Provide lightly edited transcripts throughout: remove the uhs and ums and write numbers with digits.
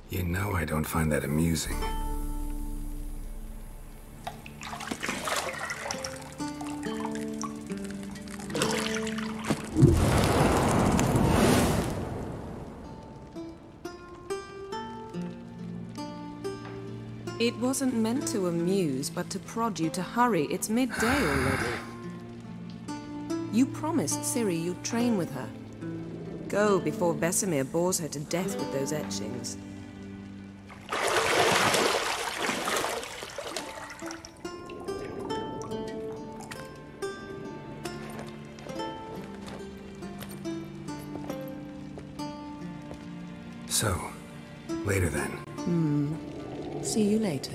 You know I don't find that amusing. It wasn't meant to amuse, but to prod you to hurry. It's midday already. You promised Ciri you'd train with her. Go before Vesemir bores her to death with those etchings. So, later then. See you later.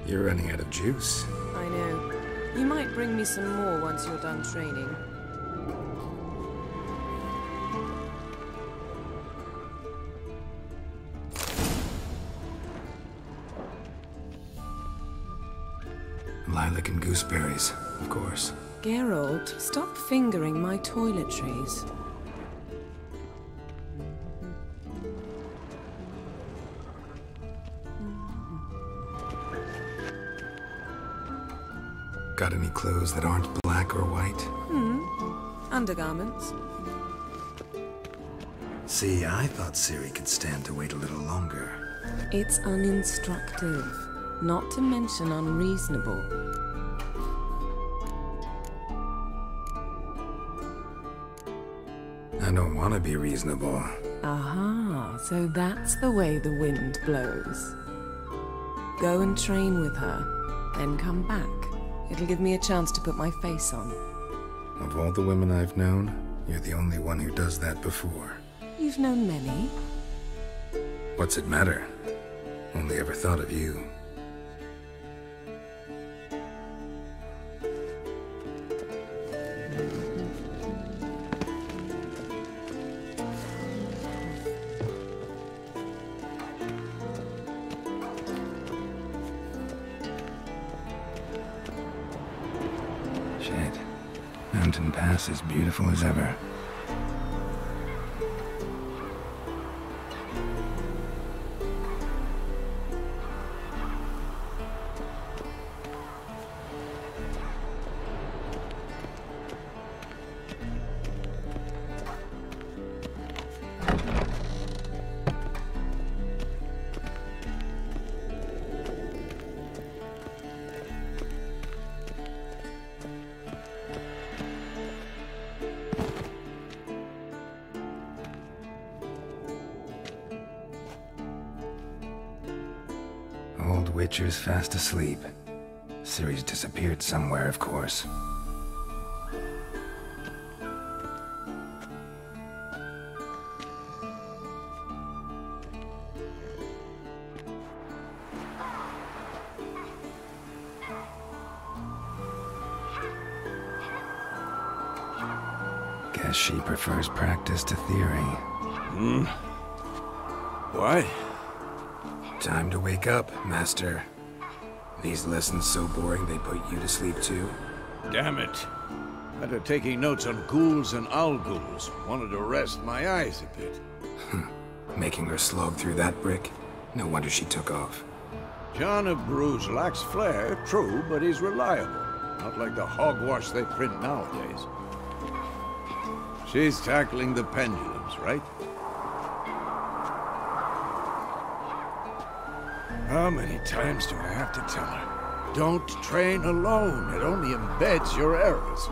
You're running out of juice. I know. You might bring me some more once you're done training. Lilac and gooseberries, of course. Geralt, stop fingering my toiletries. Got any clothes that aren't black or white? Undergarments. See, I thought Ciri could stand to wait a little longer. It's uninstructive, not to mention unreasonable. I don't want to be reasonable. Aha, so that's the way the wind blows. Go and train with her, then come back. It'll give me a chance to put my face on. Of all the women I've known, you're the only one who does that before. You've known many. What's it matter? Only ever thought of you. Shit. Mountain Pass is beautiful as ever. Old Witcher's fast asleep. Ciri's disappeared somewhere, of course. Guess she prefers practice to theory. Why? Time to wake up, Master. These lessons so boring they put you to sleep too? Damn it. After taking notes on ghouls and owl-ghouls, wanted to rest my eyes a bit. Making her slog through that brick? No wonder she took off. John of Bruges lacks flair, true, but he's reliable. Not like the hogwash they print nowadays. She's tackling the pendulums, right? How many times do I have to tell her? Don't train alone. It only embeds your errors.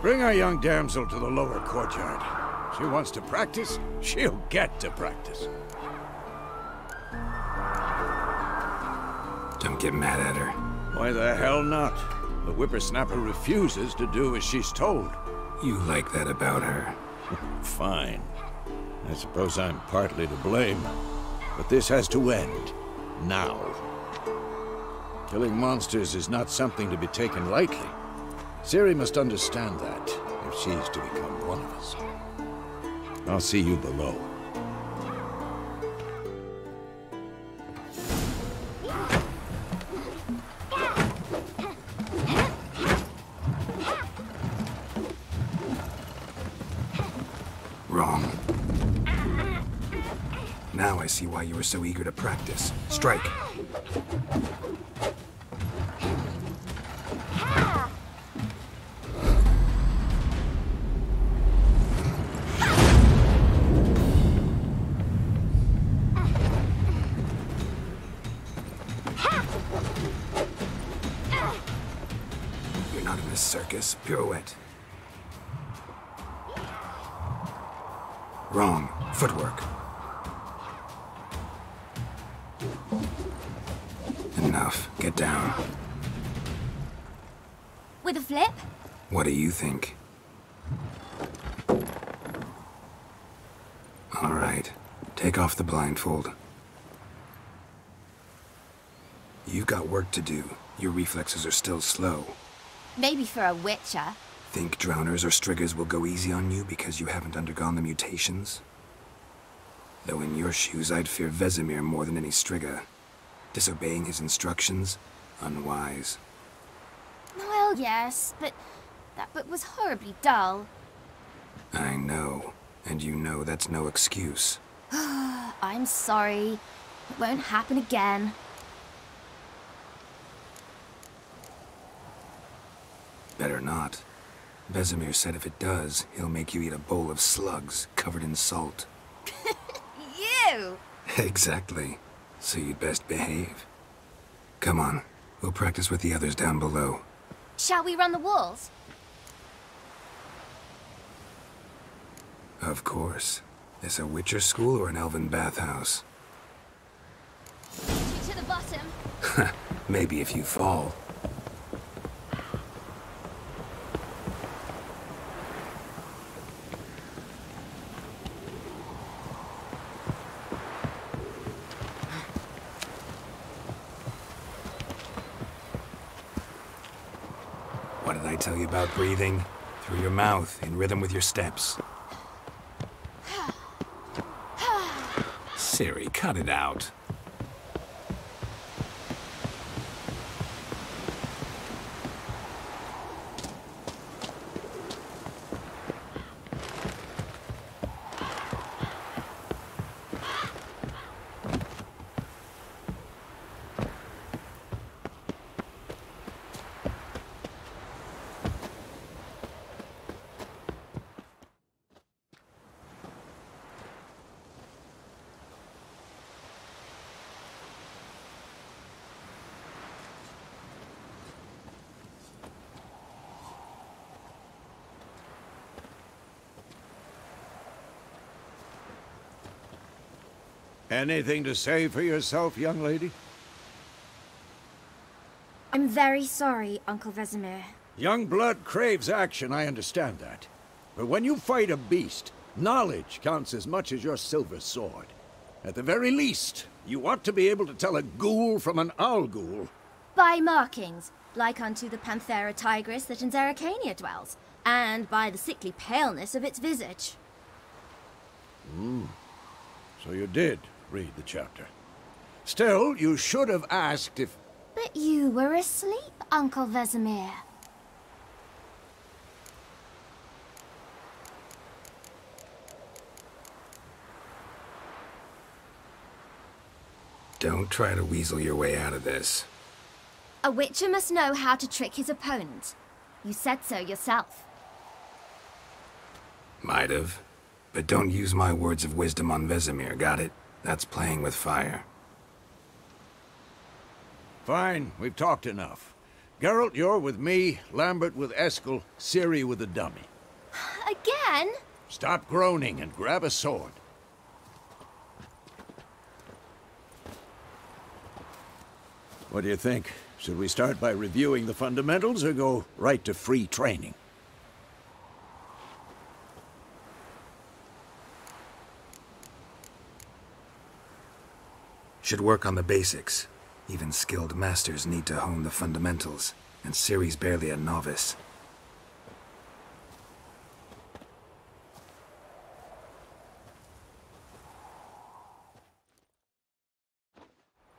Bring our young damsel to the lower courtyard. She wants to practice, she'll get to practice. Don't get mad at her. Why the hell not? The whippersnapper refuses to do as she's told. You like that about her. Fine. I suppose I'm partly to blame. But this has to end. Now. Killing monsters is not something to be taken lightly. Ciri must understand that, if she's to become one of us. I'll see you below. Wrong. Now I see why you were so eager to practice. Strike! You're not in this circus. Pirouette. Wrong. Footwork. Enough. Get down. With a flip? What do you think? All right. Take off the blindfold. You've got work to do. Your reflexes are still slow. Maybe for a witcher. Think drowners or striggers will go easy on you because you haven't undergone the mutations? Though in your shoes, I'd fear Vesemir more than any strigger. Disobeying his instructions? Unwise. Well, yes, but that book was horribly dull. I know. And you know that's no excuse. I'm sorry. It won't happen again. Better not. Vesemir said if it does, he'll make you eat a bowl of slugs covered in salt. You! Exactly. So you'd best behave. Come on. We'll practice with the others down below. Shall we run the walls? Of course. This a Witcher school or an elven bathhouse? To the bottom. Maybe if you fall. What did I tell you about breathing? Through your mouth, in rhythm with your steps. Ciri, cut it out. Anything to say for yourself, young lady? I'm very sorry, Uncle Vesemir. Young blood craves action, I understand that. But when you fight a beast, knowledge counts as much as your silver sword. At the very least, you ought to be able to tell a ghoul from an owl-ghoul. By markings, like unto the Panthera tigris that in Zerrikania dwells, and by the sickly paleness of its visage. So you did read the chapter. Still, you should have asked if... But you were asleep, Uncle Vesemir. Don't try to weasel your way out of this. A witcher must know how to trick his opponent. You said so yourself. Might have. But don't use my words of wisdom on Vesemir, got it? That's playing with fire. Fine, we've talked enough. Geralt, you're with me, Lambert with Eskel, Ciri with the dummy. Again? Stop groaning and grab a sword. What do you think? Should we start by reviewing the fundamentals or go right to free training? Should work on the basics. Even skilled masters need to hone the fundamentals, and Ciri's barely a novice.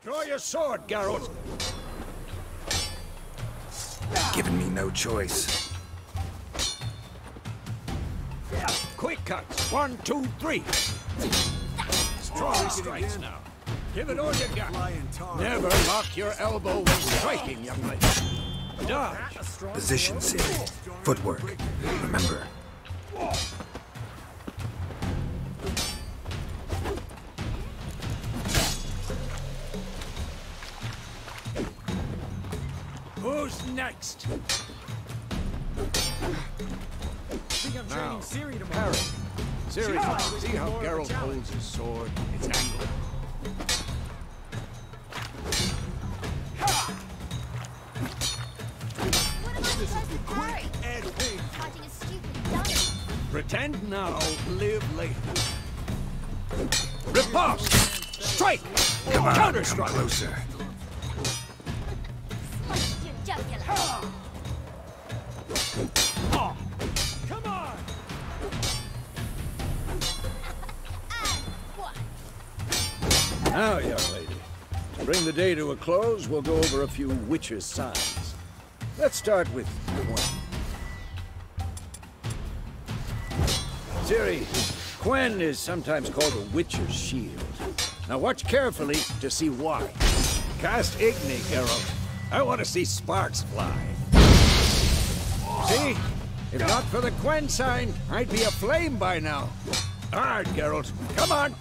Draw your sword, Geralt! Giving me no choice. Quick cuts! 1, 2, 3! Strong strikes now. Give it all you got. Never lock your elbow when striking, young lady. Dodge! Position, Ciri. Footwork. Remember. Who's next? Now, Harry. Ciri, see how Geralt holds his sword, its angle? What am I supposed to parry? Fighting a stupid dummy. Pretend now, live later. Riposte! Strike! Come on, Counter come strike! closer. Slice your jugular. Come on! And one. Now, young lady, to bring the day to a close, we'll go over a few witches' signs. Let's start with Quen. Ciri, Quen is sometimes called a witcher's shield. Now watch carefully to see why. Cast Igni, Geralt. I want to see sparks fly. See? If not for the Quen sign, I'd be aflame by now. Hard, Geralt. Come on!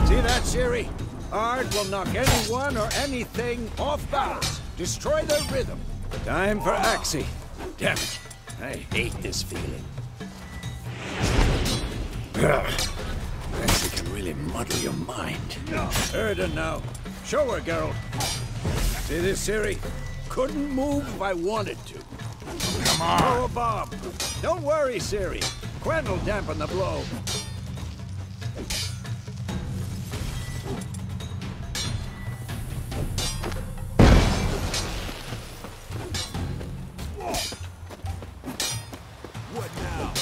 See that, Ciri? Ard will knock anyone or anything off balance. Destroy their rhythm. Time for Axii. Damn it. I hate this feeling. Axii can really muddle your mind. Erda now. Show her, Geralt. See this, Ciri? Couldn't move if I wanted to. Come on. Throw a bomb. Don't worry, Ciri. Quen will dampen the blow. What now?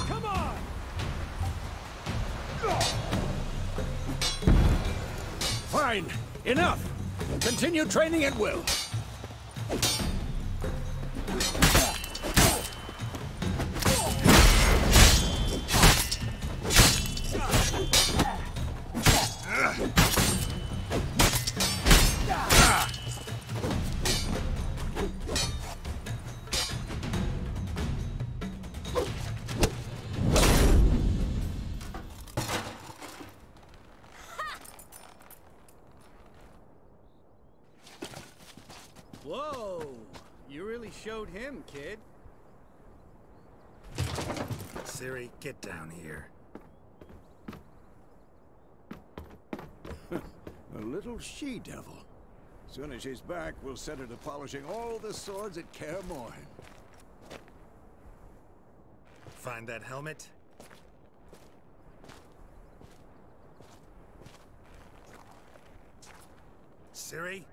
Come on! Fine. Enough. Continue training at will. Whoa! You really showed him, kid. Ciri, get down here. A little she-devil. Soon as she's back, we'll set her to polishing all the swords at Kaer Morhen. Find that helmet? Ciri?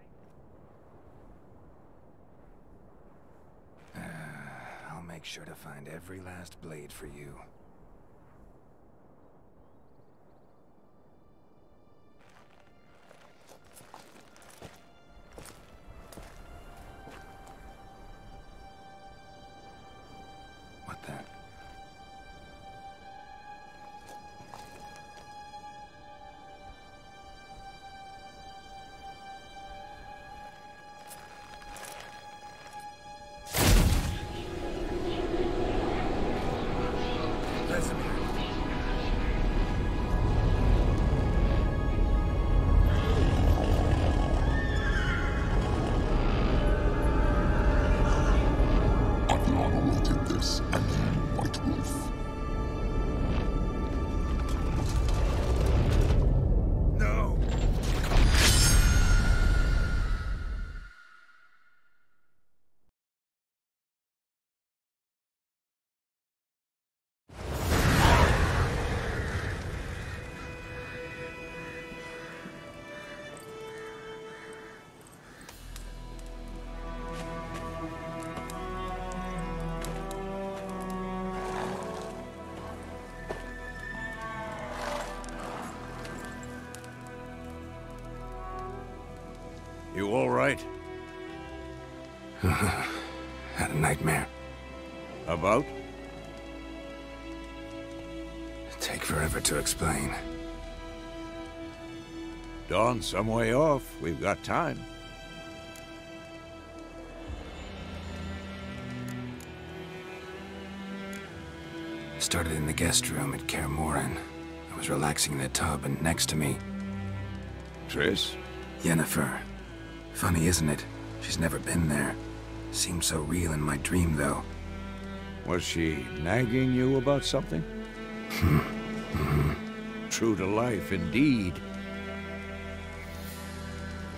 I'll make sure to find every last blade for you. What the? You all right? Had a nightmare. About? Take forever to explain. Dawn's some way off. We've got time. Started in the guest room at Kaer Morhen. I was relaxing in the tub, and next to me, Triss? Yennefer. Funny, isn't it? She's never been there. Seemed so real in my dream, though. Was she nagging you about something? True to life, indeed.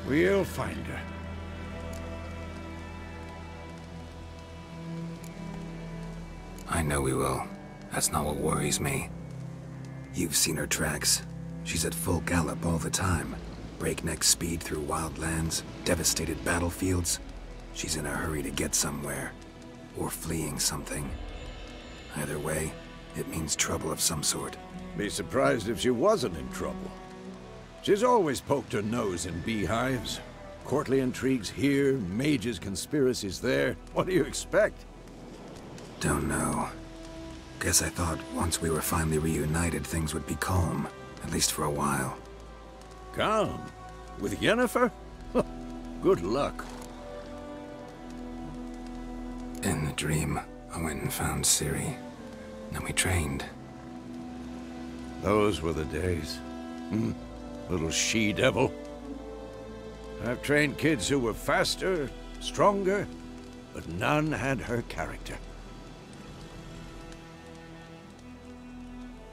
We'll find her. I know we will. That's not what worries me. You've seen her tracks. She's at full gallop all the time. Breakneck speed through wild lands, devastated battlefields. She's in a hurry to get somewhere. Or fleeing something. Either way, it means trouble of some sort. Be surprised if she wasn't in trouble. She's always poked her nose in beehives. Courtly intrigues here, mages' conspiracies there. What do you expect? Don't know. Guess I thought once we were finally reunited, things would be calm. At least for a while. Calm? With Yennefer? Good luck. In the dream, I went and found Ciri. Then we trained. Those were the days. Little she-devil. I've trained kids who were faster, stronger, but none had her character.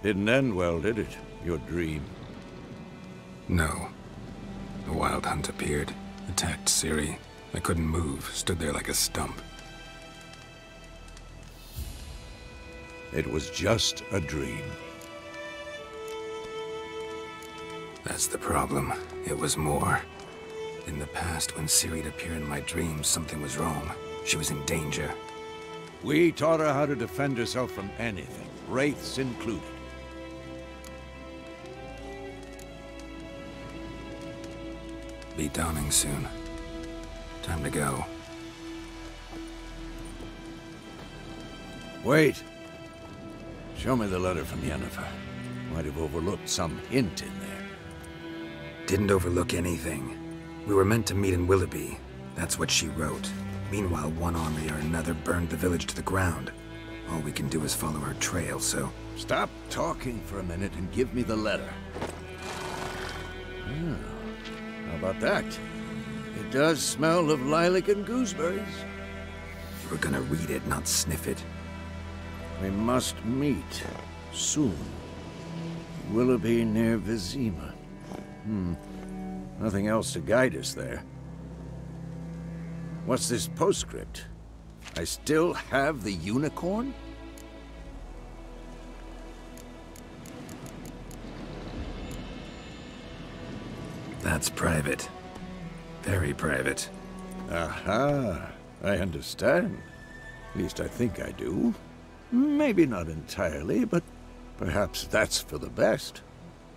Didn't end well, did it? Your dream? No. The Wild Hunt appeared, attacked Ciri. I couldn't move, stood there like a stump. It was just a dream. That's the problem. It was more. In the past, when Ciri'd appear in my dreams, something was wrong. She was in danger. We taught her how to defend herself from anything, wraiths included. Be dawning soon. Time to go. Wait. Show me the letter from Yennefer. Might have overlooked some hint in there. Didn't overlook anything. We were meant to meet in Willoughby. That's what she wrote. Meanwhile, one army or another burned the village to the ground. All we can do is follow her trail, so... Stop talking for a minute and give me the letter. How about that? It does smell of lilac and gooseberries. We're gonna read it, not sniff it. We must meet soon. Willoughby near Vizima. Nothing else to guide us there. What's this postscript? I still have the unicorn? That's private. Very private. Aha, I understand. At least I think I do. Maybe not entirely, but perhaps that's for the best.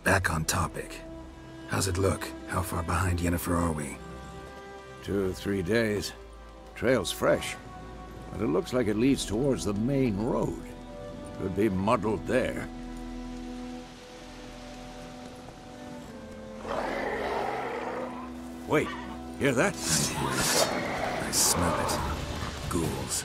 Back on topic. How's it look? How far behind Yennefer are we? 2 or 3 days. Trail's fresh, but it looks like it leads towards the main road. Could be muddled there. Wait, hear that? I hear it. I smell it. Ghouls.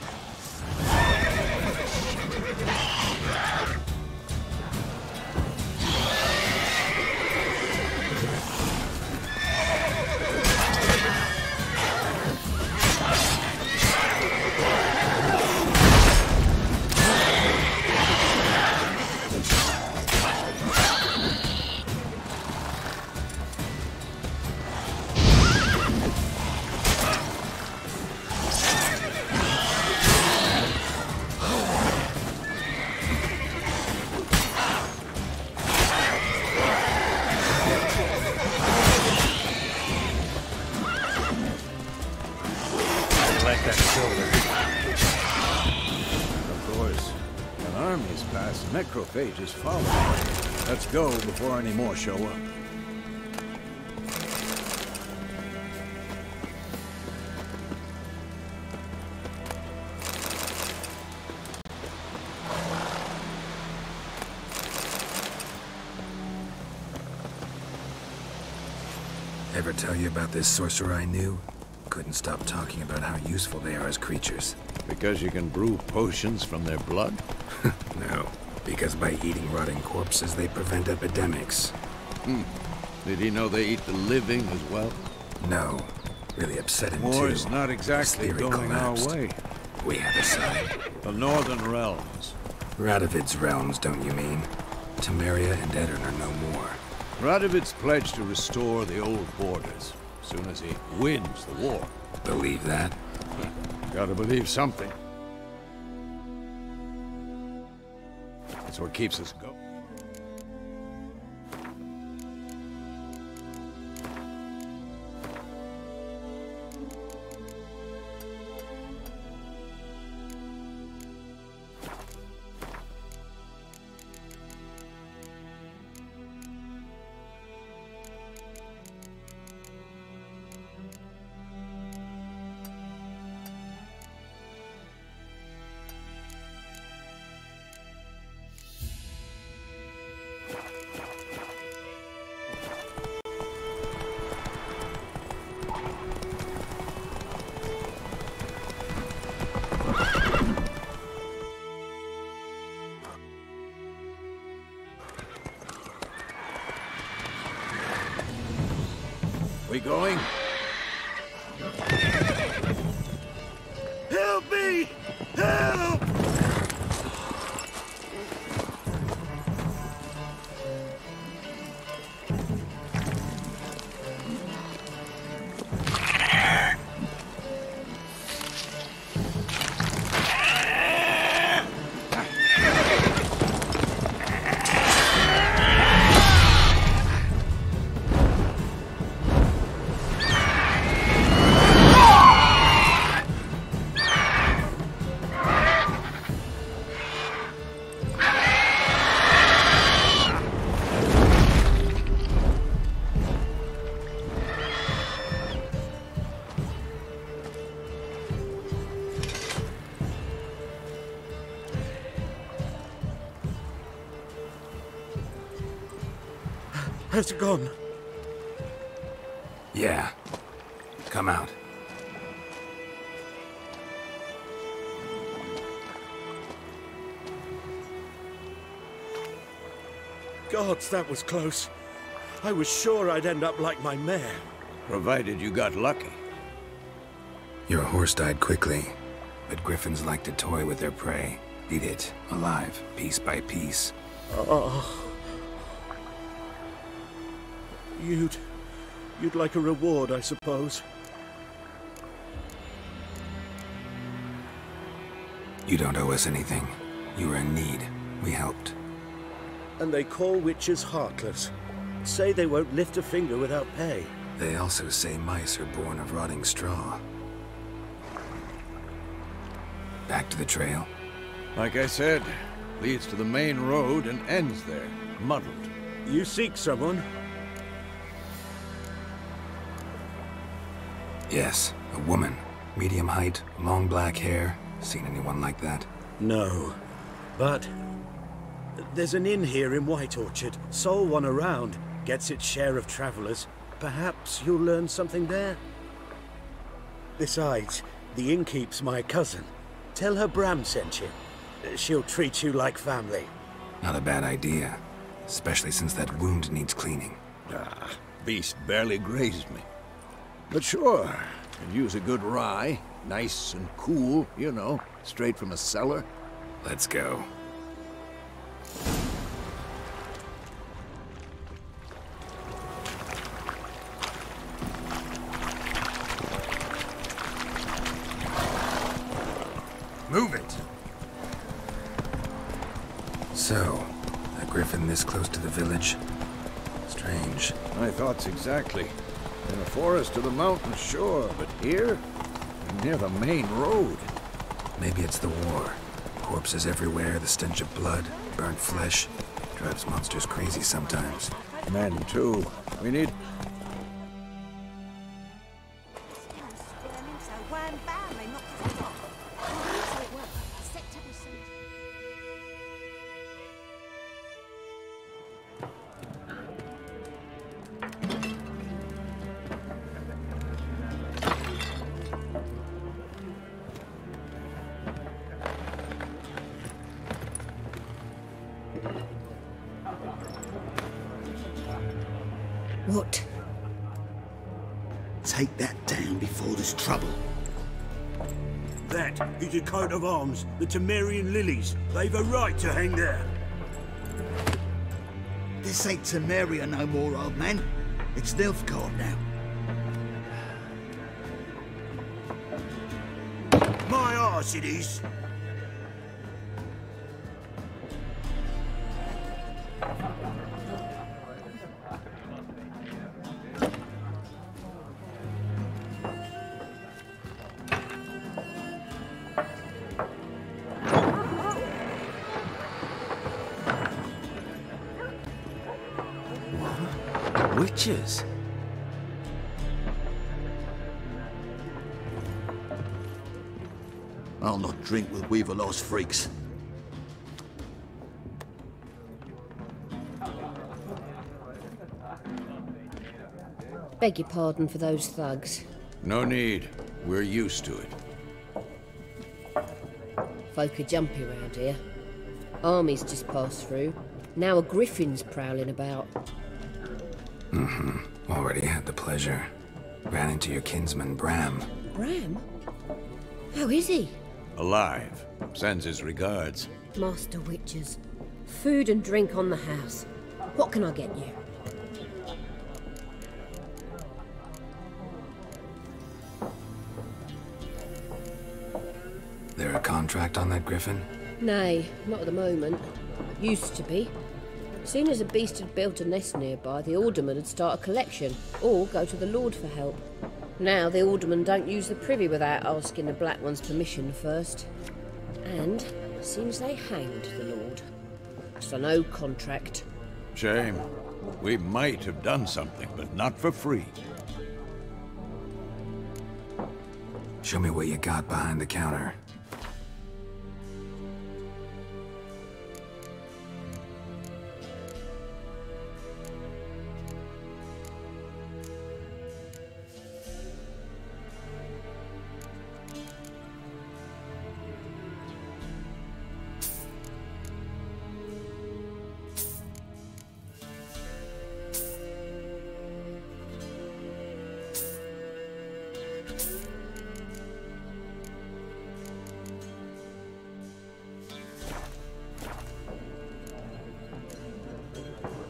Necrophages follow. Let's go before any more show up. Ever tell you about this sorcerer I knew? Couldn't stop talking about how useful they are as creatures. Because you can brew potions from their blood? No. Because by eating rotting corpses, they prevent epidemics. Did he know they eat the living as well? No. Really upset him too. War's not exactly His theory going collapsed. our way. We have a side. The Northern Realms. Radovid's realms, don't you mean? Temeria and Edirn are no more. Radovid's pledged to restore the old borders, as soon as he wins the war. Believe that? Gotta believe something. That's what keeps us going. We going? Help me! Help! Has it gone? Yeah. Come out. Gods, that was close. I was sure I'd end up like my mare. Provided you got lucky. Your horse died quickly, but griffins like to toy with their prey. Eat it, alive, piece by piece. Oh. You'd like a reward, I suppose. You don't owe us anything. You were in need. We helped. And they call witches heartless. Say they won't lift a finger without pay. They also say mice are born of rotting straw. Back to the trail? Like I said, leads to the main road and ends there, muddled. You seek someone? Yes, a woman. Medium height, long black hair. Seen anyone like that? No. But there's an inn here in White Orchard. Sole one around. Gets its share of travelers. Perhaps you'll learn something there? Besides, the innkeep's my cousin. Tell her Bram sent you. She'll treat you like family. Not a bad idea. Especially since that wound needs cleaning. Ah, beast barely grazed me. But sure, could use a good rye. Nice and cool, you know, straight from a cellar. Let's go. Move it! So, a griffin this close to the village? Strange. My thoughts exactly. In the forest or the mountains, sure, but here? Near the main road. Maybe it's the war. Corpses everywhere, the stench of blood, burnt flesh. Drives monsters crazy sometimes. Men, too. We need... What? Take that down before there's trouble. That is a coat of arms, the Temerian lilies. They've a right to hang there. This ain't Temeria no more, old man. It's Nilfgaard now. My arse it is. Witches? I'll not drink with Weaverlost freaks. Beg your pardon for those thugs. No need. We're used to it. Folk are jumpy around here. Armies just passed through. Now a griffin's prowling about. Already had the pleasure. Ran into your kinsman, Bram. Bram? How is he? Alive. Sends his regards. Master Witches. Food and drink on the house. What can I get you? There a contract on that griffin? Nay, not at the moment. Used to be. Soon as a beast had built a nest nearby, the alderman would start a collection, or go to the Lord for help. Now the alderman don't use the privy without asking the Black One's permission first. And seems they hanged the Lord. So no contract. Shame. We might have done something, but not for free. Show me what you got behind the counter.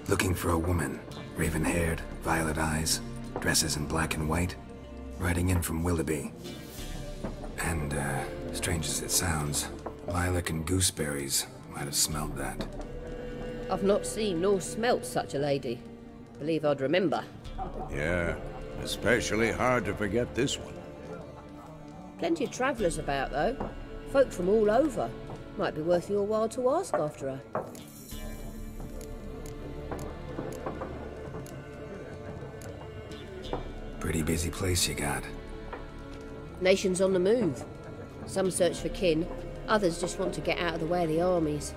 Looking for a woman. Raven-haired, violet eyes, dresses in black and white. Riding in from Willoughby. And, strange as it sounds, lilac and gooseberries might have smelled that. I've not seen nor smelt such a lady. Believe I'd remember. Yeah, Especially hard to forget this one. Plenty of travellers about, though. Folk from all over. Might be worth your while to ask after her. Pretty busy place you got. Nations on the move. Some search for kin, others just want to get out of the way of the armies.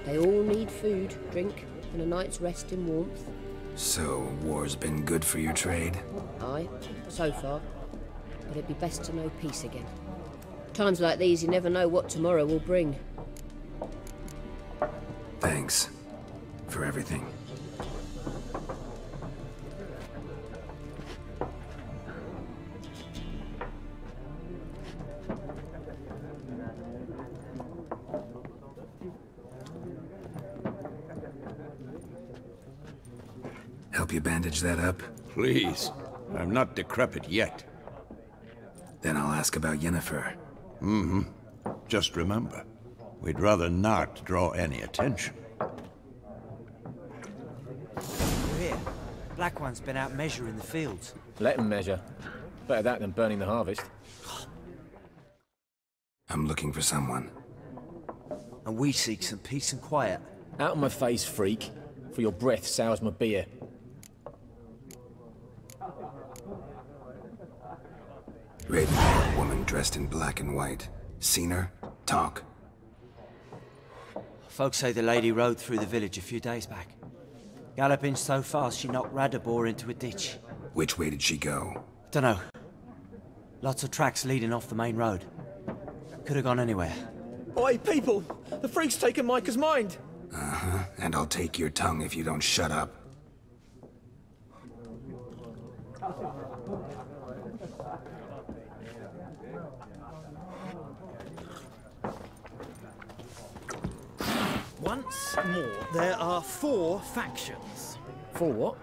They all need food, drink, and a night's rest in warmth. So, war's been good for your trade? Aye, so far. But it'd be best to know peace again. Times like these, you never know what tomorrow will bring. Thanks. For everything. Help you bandage that up? Please. I'm not decrepit yet. Then I'll ask about Yennefer. Mm-hmm. Just remember, we'd rather not draw any attention. We're here. Black One's been out measuring the fields. Let him measure. Better that than burning the harvest. I'm looking for someone. And we seek some peace and quiet. Out of my face, freak. For your breath sours my beer. Raven, woman dressed in black and white. Seen her? Talk. Folks say the lady rode through the village a few days back. Galloping so fast she knocked Radabor into a ditch. Which way did she go? Dunno. Lots of tracks leading off the main road. Could have gone anywhere. Oi, people! The freak's taken Micah's mind! Uh-huh. And I'll take your tongue if you don't shut up. Once more, there are 4 factions. For what?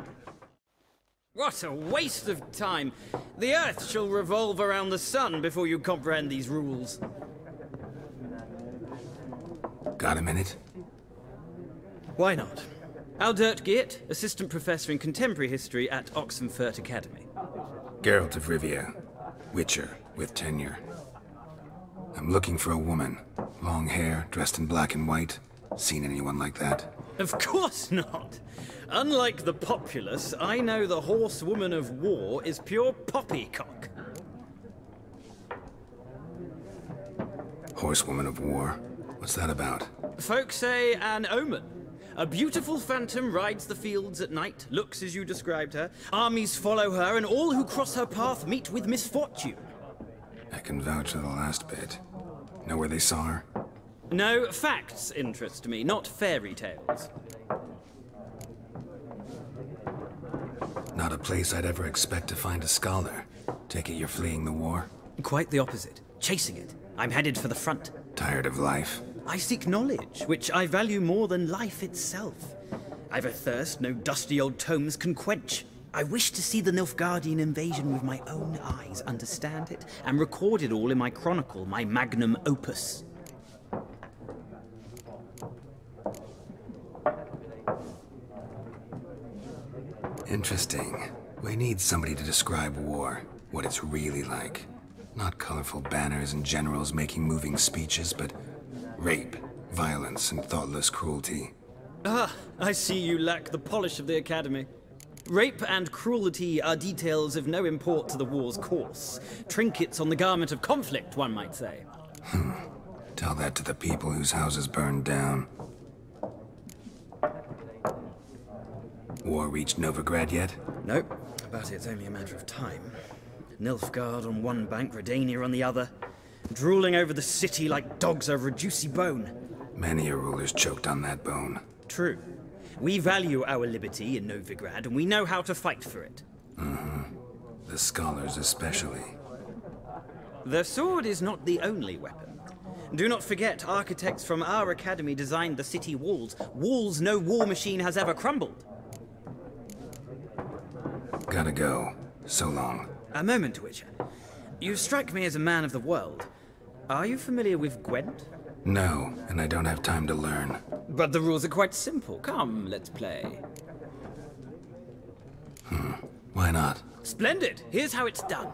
What a waste of time! The Earth shall revolve around the sun before you comprehend these rules. Got a minute? Why not? Aldert Geert, Assistant Professor in Contemporary History at Oxenfurt Academy. Geralt of Rivia. Witcher, with tenure. I'm looking for a woman. Long hair, dressed in black and white. Seen anyone like that? Of course not! Unlike the populace, I know the horsewoman of war is pure poppycock. Horsewoman of war? What's that about? Folk say an omen. A beautiful phantom rides the fields at night, looks as you described her. Armies follow her, and all who cross her path meet with misfortune. I can vouch for the last bit. Know where they saw her? No, facts interest me, not fairy tales. Not a place I'd ever expect to find a scholar. Take it you're fleeing the war? Quite the opposite. Chasing it. I'm headed for the front. Tired of life? I seek knowledge, which I value more than life itself. I've a thirst no dusty old tomes can quench. I wish to see the Nilfgaardian invasion with my own eyes, understand it, and record it all in my chronicle, my magnum opus. Interesting. We need somebody to describe war, what it's really like. Not colorful banners and generals making moving speeches, but rape, violence, and thoughtless cruelty. Ah, I see you lack the polish of the Academy. Rape and cruelty are details of no import to the war's course. Trinkets on the garment of conflict, one might say. Tell that to the people whose houses burned down. War reached Novigrad yet? Nope, but it's only a matter of time. Nilfgaard on one bank, Redania on the other. Drooling over the city like dogs over a juicy bone. Many a ruler's choked on that bone. True. We value our liberty in Novigrad, and we know how to fight for it. The scholars especially. The sword is not the only weapon. Do not forget, architects from our academy designed the city walls. Walls no war machine has ever crumbled. Gotta go. So long. A moment, Witcher. You strike me as a man of the world. Are you familiar with Gwent? No, and I don't have time to learn. But the rules are quite simple. Come, let's play. Why not? Splendid! Here's how it's done.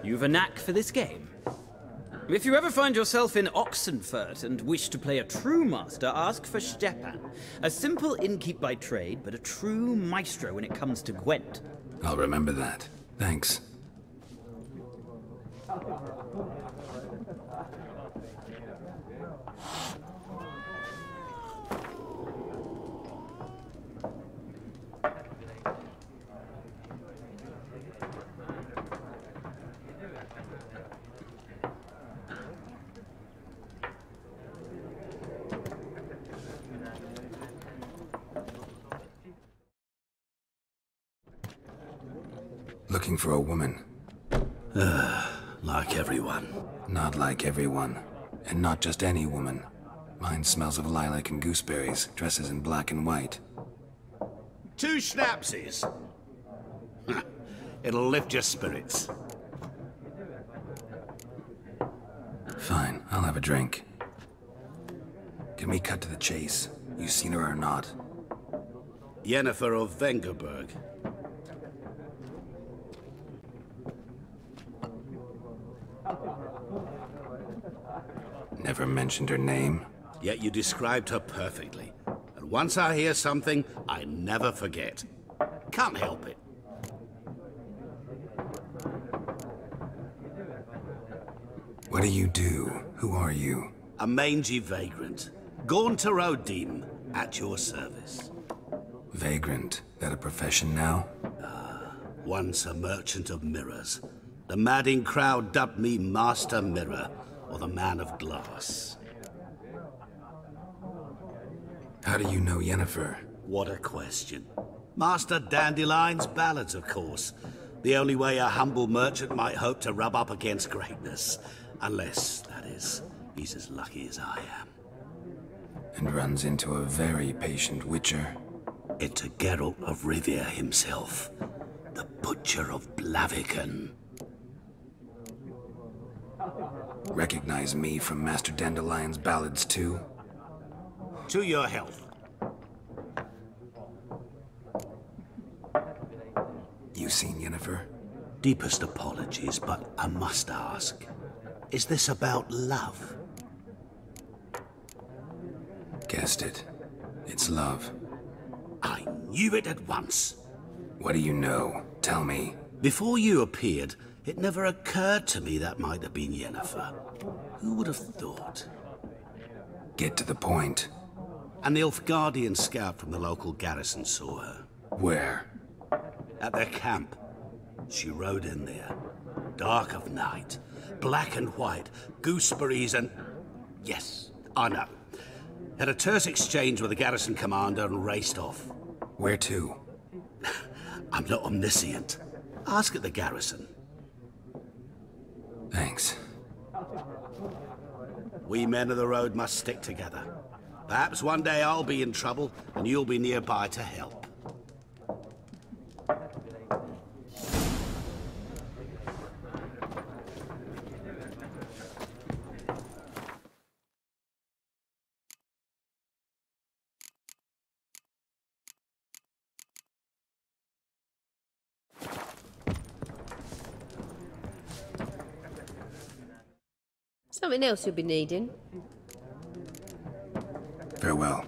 You've a knack for this game. If you ever find yourself in Oxenfurt and wish to play a true master, ask for Stepan. A simple innkeep by trade, but a true maestro when it comes to Gwent. I'll remember that. Thanks. Looking for a woman. Like everyone. Not like everyone. And not just any woman. Mine smells of lilac and gooseberries, dresses in black and white. 2 schnapsies. It'll lift your spirits. Fine, I'll have a drink. Can we cut to the chase? You seen her or not? Yennefer of Vengerberg. Never mentioned her name? Yet you described her perfectly. And once I hear something, I never forget. Can't help it. What do you do? Who are you? A mangy vagrant. Gaunter O'Deem, at your service. Vagrant? That a profession now? Once a merchant of mirrors. The madding crowd dubbed me Master Mirror, or the Man of Glass. How do you know Yennefer? What a question. Master Dandelion's ballads, of course. The only way a humble merchant might hope to rub up against greatness. Unless, that is, he's as lucky as I am. And runs into a very patient witcher. Into Geralt of Rivia himself. The Butcher of Blaviken. Recognize me from Master Dandelion's ballads, too? To your health. You seen Yennefer? Deepest apologies, but I must ask. Is this about love? Guessed it. It's love. I knew it at once. What do you know? Tell me. Before you appeared, it never occurred to me that might have been Yennefer. Who would have thought? Get to the point. An Nilfgaardian scout from the local garrison saw her. Where? At their camp. She rode in there. Dark of night. Black and white. Gooseberries and... Yes, I know. Had a terse exchange with the garrison commander and raced off. Where to? I'm not omniscient. Ask at the garrison. Thanks. We men of the road must stick together. Perhaps one day I'll be in trouble and you'll be nearby to help. Something else you'll be needing. Farewell.